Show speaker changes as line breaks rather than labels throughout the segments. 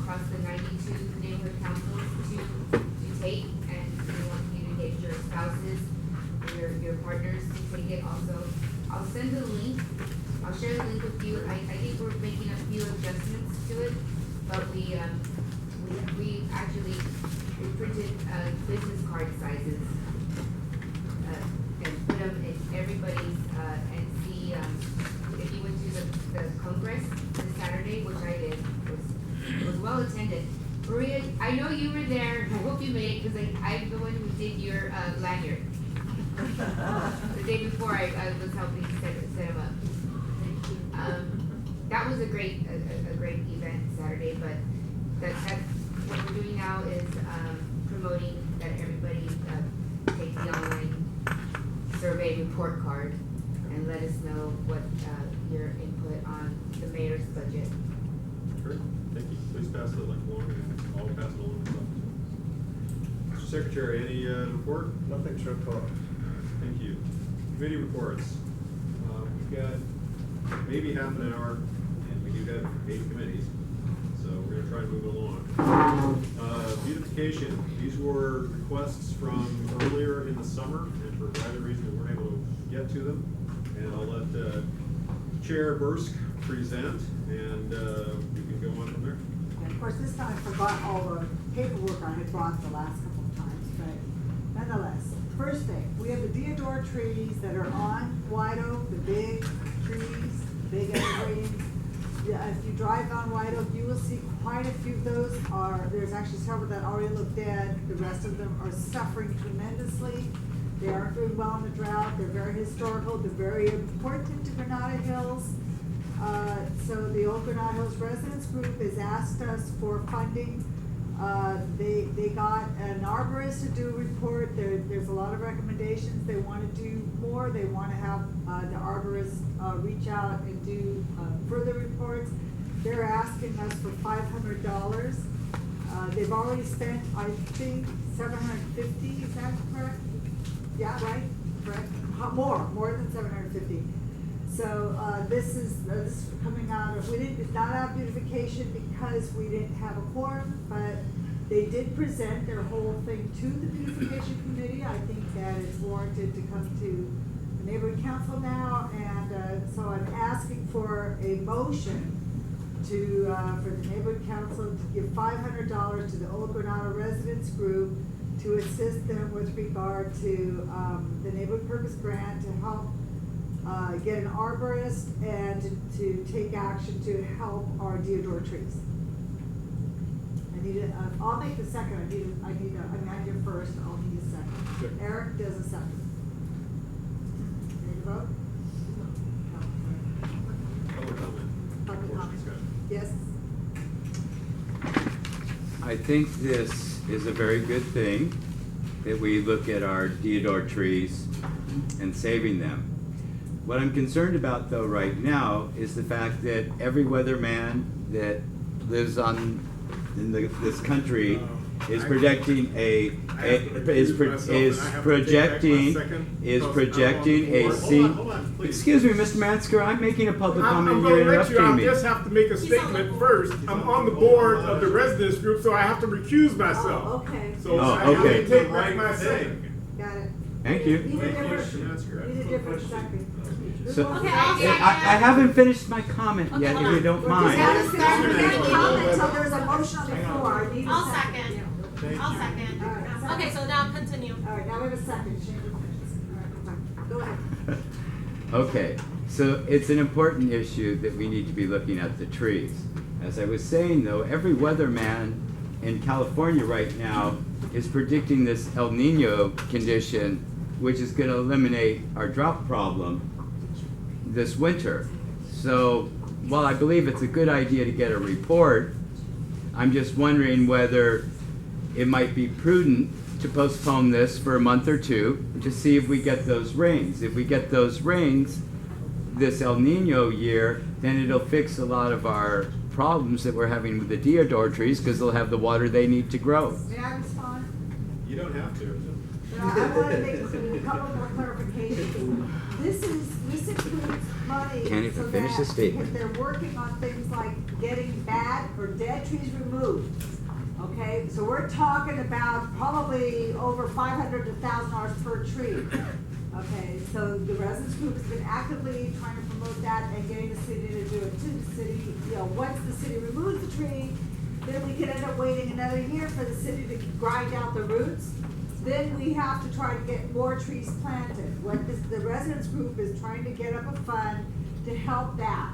across the 92 neighborhood councils to take, and we want you to get your spouses and your partners to take it also. I'll send the link, I'll share the link with you. I think we're making a few adjustments to it, but we actually printed business card sizes and put them in everybody's and see if you went to the Congress this Saturday, which I did. It was well attended. Maria, I know you were there. I hope you made it because I'm the one who did your lanyard. The day before I was helping set them up. That was a great event Saturday, but that's what we're doing now is promoting that everybody take the online survey report card and let us know what your input on the mayor's budget.
Great, thank you. Please pass the link along and I'll pass it along. Mr. Secretary, any report?
Nothing to report.
Thank you. Committee reports. We've got maybe half an hour, and we do have 8 committees, so we're gonna try to move it along. Beautification. These were requests from earlier in the summer, and for a variety of reasons we weren't able to get to them. And I'll let Chair Bursk present, and we can go on from there.
And of course, this time I forgot all the paperwork I had brought the last couple of times, but nonetheless, first thing, we have the deodar trees that are on White Oak, the big trees, big evergreens. Yeah, if you drive down White Oak, you will see quite a few of those there's actually several that already look dead. The rest of them are suffering tremendously. They aren't doing well in the drought. They're very historical. They're very important to Granada Hills. So the Old Granada Hills Residents Group has asked us for funding. They got an arborist to do a report. There's a lot of recommendations. They want to do more. They want to have the arborist reach out and do further reports. They're asking us for $500. They've already spent, I think, $750. Is that correct? Yeah, right? Correct. More than $750. So this is coming out of, it's not out of beautification because we didn't have a quorum, but they did present their whole thing to the beautification committee. I think that it's warranted to come to the neighborhood council now, and so I'm asking for a motion for the neighborhood council to give $500 to the Old Granada Residents Group to assist them with regard to the neighborhood purpose grant to help get an arborist and to take action to help our deodar trees. I'll make the second. I did first. I'll need a second.
Sure.
Eric does a second. Ready to vote?
Public comment.
Public
Portion
comment.
discussion.
Yes.
I think this is a very good thing that we look at our deodar trees and saving them. What I'm concerned about though right now is the fact that every weatherman that lives this country is projecting Excuse me, Mr. Mansker, I'm making a public comment.
I'm
You're
going to let you.
interrupting
I
me.
just have to make a statement first. I'm on the board of the residents group, so I have to recuse myself.
Oh, okay.
So
Oh,
I have
okay.
to take back my say.
Got it.
Thank you.
Need a different second.
So,
Okay,
I haven't finished my comment yet, if you don't
We're just
mind.
having a comment until there's a motion on the floor. I need a
I'll
second.
second. I'll second.
All right, second.
Okay, so now continue.
All right, now we have a second. Change of minds. All right, go ahead.
Okay, so it's an important issue that we need to be looking at the trees. As I was saying though, every weatherman in California right now is predicting this El Nino condition, which is going to eliminate our drought problem this winter. So while I believe it's a good idea to get a report, I'm just wondering whether it might be prudent to postpone this for a month or two to see if we get those rains. If we get those rains this El Nino year, then it'll fix a lot of our problems that we're having with the deodar trees because they'll have the water they need to grow.
May I respond?
You don't have to.
I want to make a couple more clarifications. This includes money
Can't even
so
finish
that
the statement.
if they're working on things like getting bad or dead trees removed. Okay, so we're talking about probably over $500 to $1,000 per tree. Okay, so the residents group has been actively trying to promote that and getting the city to do it to the city. You know, once the city removes the tree, then we could end up waiting another year for the city to grind out the roots. Then we have to try to get more trees planted. What the residents group is trying to get up a fund to help that.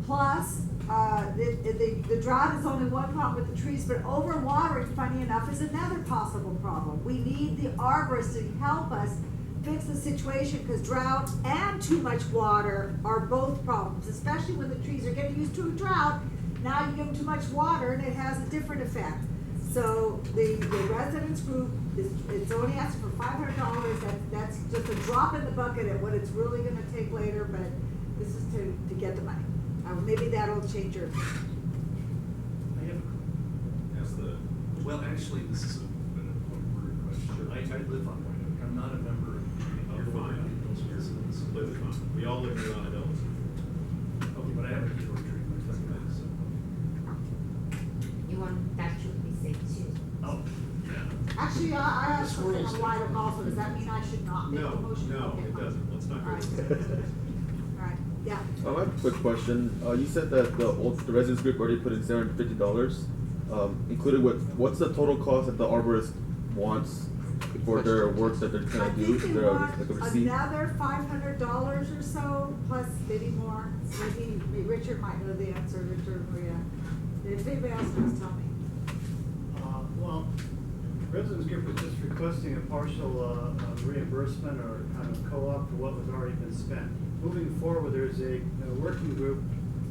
Plus, the drought is only one problem with the trees, but overwatering, funny enough, is another possible problem. We need the arborists to help us fix the situation, because drought and too much water are both problems, especially when the trees are getting used to a drought. Now you give them too much water and it has a different effect. So the residents group it's only asking for $500. That's just a drop in the bucket at what it's really gonna take later, but this is to get the money. Maybe that'll change your.
I have
Ask the,
well, actually, this is an important question. I live on White Oak. I'm not a member of the
you're fine.
Hills
You're
residents.
completely fine. We all live in Granada Hills.
Okay, but I have a keyboard tree.
You want that tree to be safe too.
Oh, yeah.
Actually, I have
The
something
squirrels.
on White Oak also. Does that mean I should not make a
No,
motion?
no,
Okay,
it
fine.
doesn't. Let's not go
Alright.
there.
Alright, yeah.
I have a quick question. You said that the residents group already put in $750. Included with what's the total cost that the arborist wants for their work that they're
I
trying to do?
think they
Their,
want
like a receipt?
another $500 or so, plus maybe more. Maybe Richard might know the answer, Richard or Maria. If anybody else knows, tell me.
Well, residents group was just requesting a partial reimbursement or kind of co-op for what was already been spent. Moving forward, there's a working group,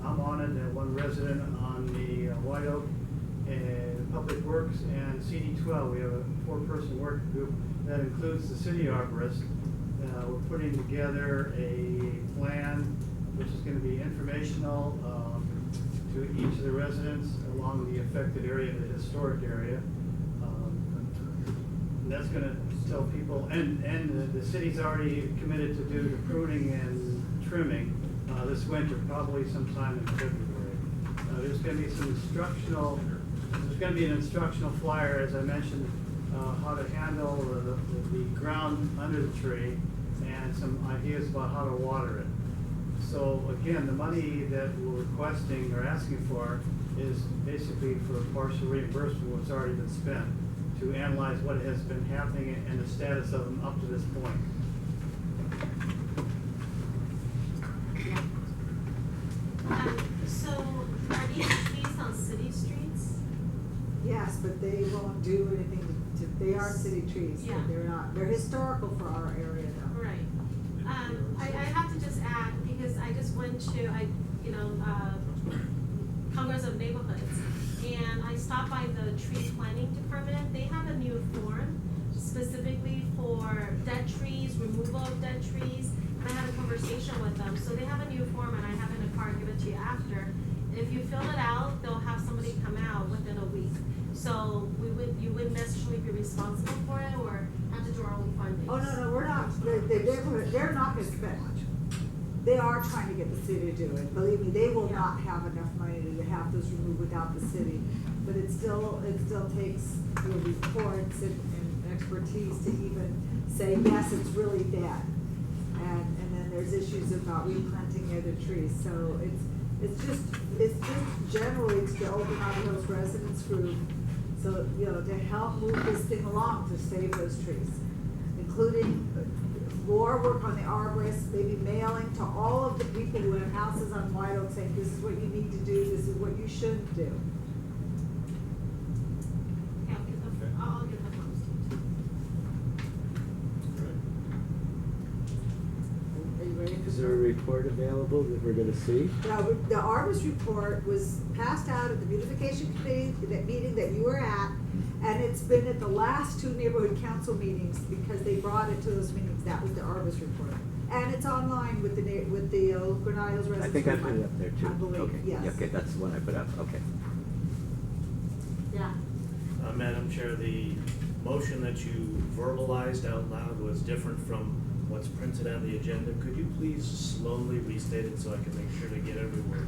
I'm on it, and one resident on the White Oak, and Public Works and CD12. We have a 4-person working group that includes the city arborist. We're putting together a plan which is going to be informational to each of the residents along the affected area, the historic area. And that's going to tell people, and the city's already committed to do the pruning and trimming this winter, probably sometime in February. There's going to be some instructional. There's going to be an instructional flyer, as I mentioned, how to handle the ground under the tree, and some ideas about how to water it. So again, the money that we're requesting or asking for is basically for partial reimbursement of what's already been spent, to analyze what has been happening and the status of them up to this point.
So are these trees on city streets?
Yes, but they won't do anything they are city trees,
Yeah.
but they're not. They're historical for our area though.
Right. I have to just add, because I just went to, Congress of Neighborhoods, and I stopped by the tree planting department. They have a new form specifically for dead trees, removal of dead trees, and I had a conversation with them. So they have a new form, and I have it in a card, give it to you after. If you fill it out, they'll have somebody come out within a week. So you wouldn't necessarily be responsible for it, or have to do our own funding.
Oh, no, we're not. They're not gonna spend much. They are trying to get the city to do it. Believe me, they will not have enough money to have those removed without the city. But it still takes reports and expertise to even say, yes, it's really dead. And then there's issues about replanting other trees. So it's just generally to the Granada Hills Residents Group. So, to help move this thing along to save those trees, including more work on the arborist, maybe mailing to all of the people who have houses on White Oak saying, this is what you need to do, this is what you shouldn't do.
Yeah, I'll give the forms to you.
Are you ready?
Is there a report available that we're gonna see?
The arborist report was passed out at the beautification committee, that meeting that you were at, and it's been at the last 2 neighborhood council meetings because they brought it to those meetings. That was the arborist report. And it's online with the Granada Hills Residents.
I think I
Group,
put it up there too.
I believe,
Okay.
yes.
Yeah, okay, that's the one I put up, okay.
Yeah.
Madam Chair, the motion that you verbalized out loud was different from what's printed on the agenda. Could you please slowly restate it so I can make sure to get every word?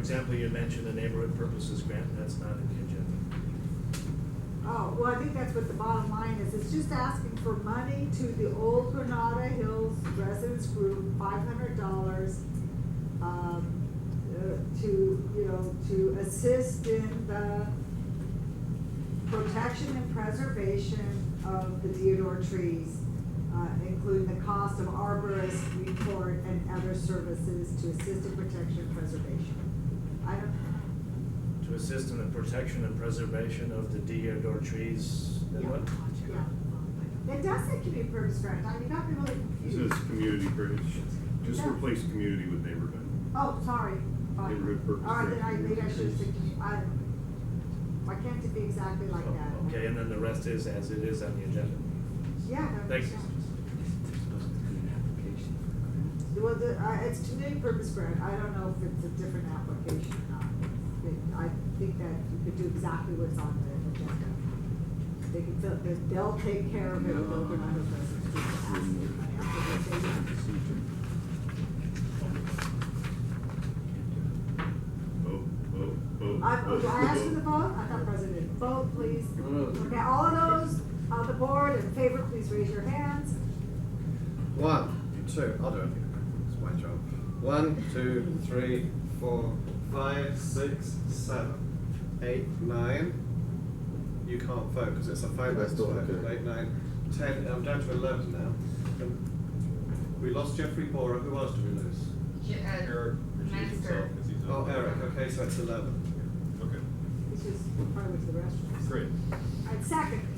example, you mentioned the neighborhood purposes grant, that's not in the agenda.
Oh, well, I think that's what the bottom line is. It's just asking for money to the Old Granada Hills Residents Group, $500, to assist in the protection and preservation of the deodar trees, including the cost of arborist report and other services to assist in protection and preservation. I don't,
To assist in the protection and preservation of the deodar trees, and
yeah,
what?
yeah. It does say community purpose grant. I mean, got me really
This
confused.
is community purpose. Just
Yeah.
replace community with neighborhood.
Oh, sorry. Fine.
Neighborhood purpose
All right, then
grant.
maybe I should have said, why can't it be exactly like that?
Okay, and then the rest is as it is on the agenda.
Yeah.
Thank you.
Well, it's community purpose grant. I don't know if it's a different application or not. I think that you could do exactly what's on the agenda. They can fill, they'll take care of it with overnight residents. People ask for money after they say yes. Do I ask for the vote? I thought President, vote please. Okay, all of those on the board in favor, please raise your hands.
1, 2, I'll do it. It's my job. 1, 2, 3, 4, 5, 6, 7, 8, 9. You can't vote because it's a 5
That's still
vote.
okay.
8, 9, 10. I'm down to 11 now. We lost Jeffrey Bora. Who else did we lose?
Eric recused himself because he's
Oh,
not.
Eric. Okay, so it's 11.
Okay,
It's just probably to the restroom.
great.
All right, second.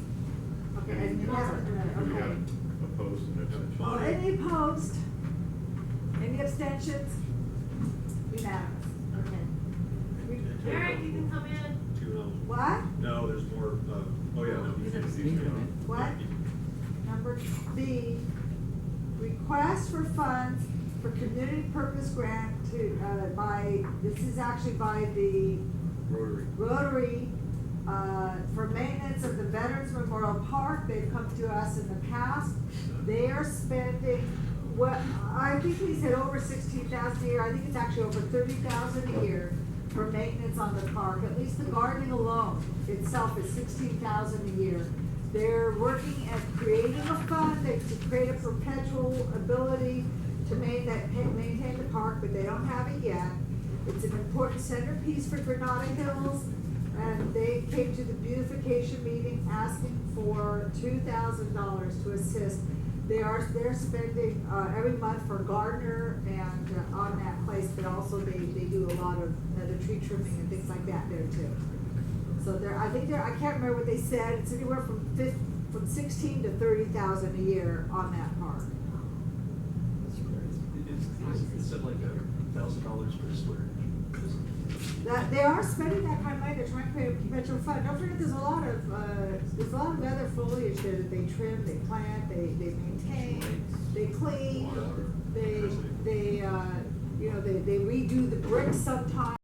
Okay, and you have,
We got
okay.
opposed and abstention.
Any opposed? Any abstentions? Unanimous, okay.
Eric, you can come in.
2 no's.
What?
No, there's more, oh yeah, no.
He's
he's-
abstaining.
What? Number B, request for funds for community purpose grant to, this is actually by the Rotary, for maintenance of the Veterans Memorial Park. They've come to us in the past. They are spending, what, I think we said over 16,000 a year. I think it's actually over 30,000 a year for maintenance on the park. At least the gardening alone itself is 16,000 a year. They're working at creating a fund to create a perpetual ability to maintain the park, but they don't have it yet. It's an important centerpiece for Granada Hills, and they came to the beautification meeting asking for $2,000 to assist. They're spending every month for gardener and on that place, but also they do a lot of the tree trimming and things like that there too. So I can't remember what they said. It's anywhere from 16 to 30,000 a year on that park.
It's like $1,000 per square inch.
That they are spending that kind of money to try and create a perpetual fund. Don't forget, there's a lot of other foliage there that they trim, they plant, they maintain, they clean, they redo the bricks sometimes.